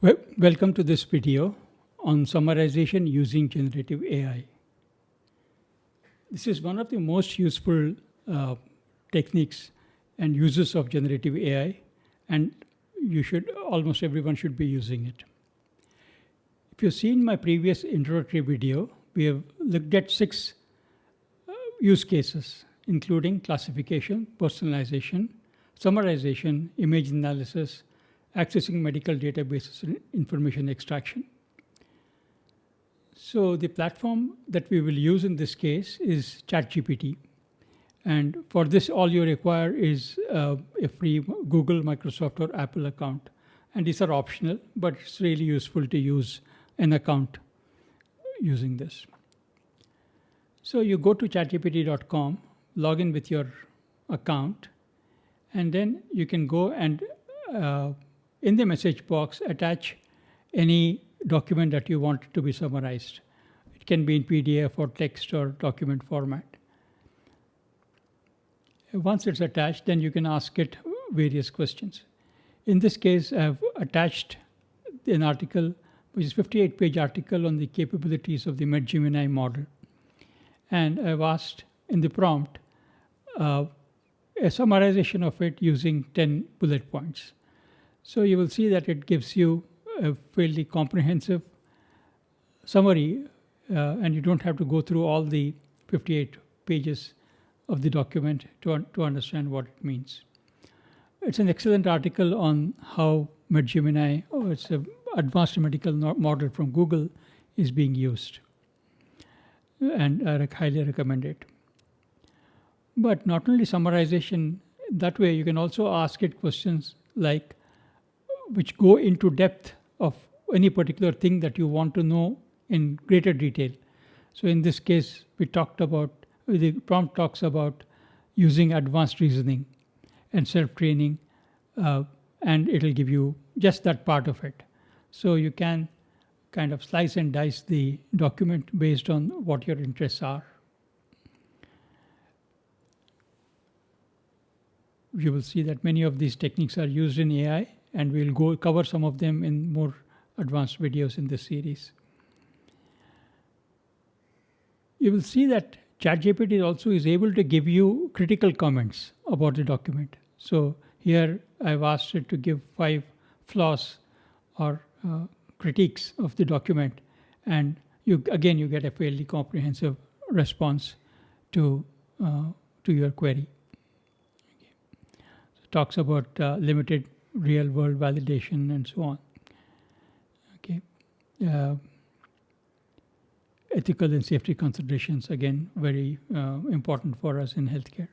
Welcome to this video on summarization using generative AI. This is one of the most useful techniques and uses of generative AI, and almost everyone should be using it. If you've seen my previous introductory video, we have looked at 6 use cases, including classification, personalization, summarization, image analysis, accessing medical databases and information extraction. So the platform that we will use in this case is ChatGPT. And for this, all you require is a free Google, Microsoft, or Apple account. And these are optional, but it's really useful to use an account using this. So you go to chatgpt.com, log in with your account, and then you can go and in the message box, attach any document that you want to be summarized. It can be in PDF or text or document format. Once it's attached, then you can ask it various questions. In this case, I've attached an article, which is a 58-page article on the capabilities of the MedGemini model. And I've asked in the prompt a summarization of it using 10 bullet points. So you will see that it gives you a fairly comprehensive summary, and you don't have to go through all the 58 pages of the document to understand what it means. It's an excellent article on how MedGemini, or it's an advanced medical model from Google, is being used. And I highly recommend it. But not only summarization, that way you can also ask it questions like which go into depth of any particular thing that you want to know in greater detail. So in this case, the prompt talks about using advanced reasoning and self-training, and it'll give you just that part of it. So you can kind of slice and dice the document based on what your interests are. You will see that many of these techniques are used in AI, and we'll cover some of them in more advanced videos in this series. You will see that ChatGPT also is able to give you critical comments about the document. So here I've asked it to give 5 flaws or critiques of the document, and you get a fairly comprehensive response to your query. Okay. So it talks about limited real-world validation and so on. Okay, ethical and safety considerations, again, very important for us in healthcare.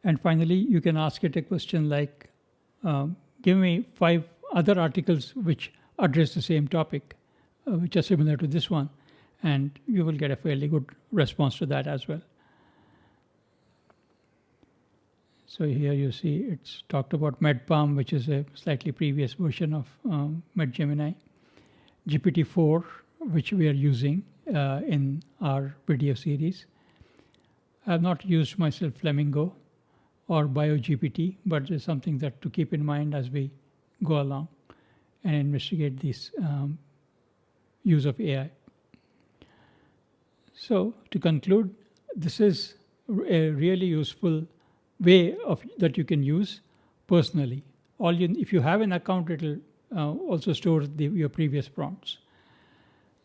And finally, you can ask it a question like, give me 5 other articles which address the same topic, which are similar to this one, and you will get a fairly good response to that as well. So here you see it's talked about MedPalm, which is a slightly previous version of MedGemini, GPT-4, which we are using in our video series. I have not used myself Flamingo or BioGPT, but it's something that to keep in mind as we go along and investigate this use of AI. So to conclude, this is a really useful way that you can use personally. If you have an account, it'll also store your previous prompts.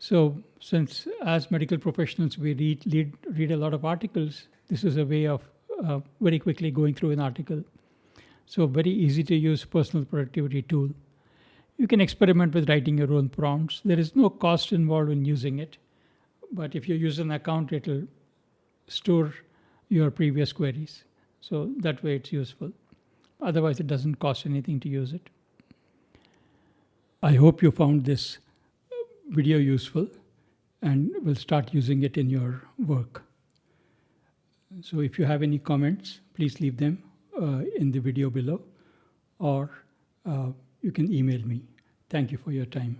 So since as medical professionals we read a lot of articles, this is a way of very quickly going through an article. So very easy to use personal productivity tool. You can experiment with writing your own prompts. There is no cost involved in using it, but if you use an account, it'll store your previous queries. So that way it's useful. Otherwise, it doesn't cost anything to use it. I hope you found this video useful and will start using it in your work. So if you have any comments, please leave them in the video below, or you can email me. Thank you for your time.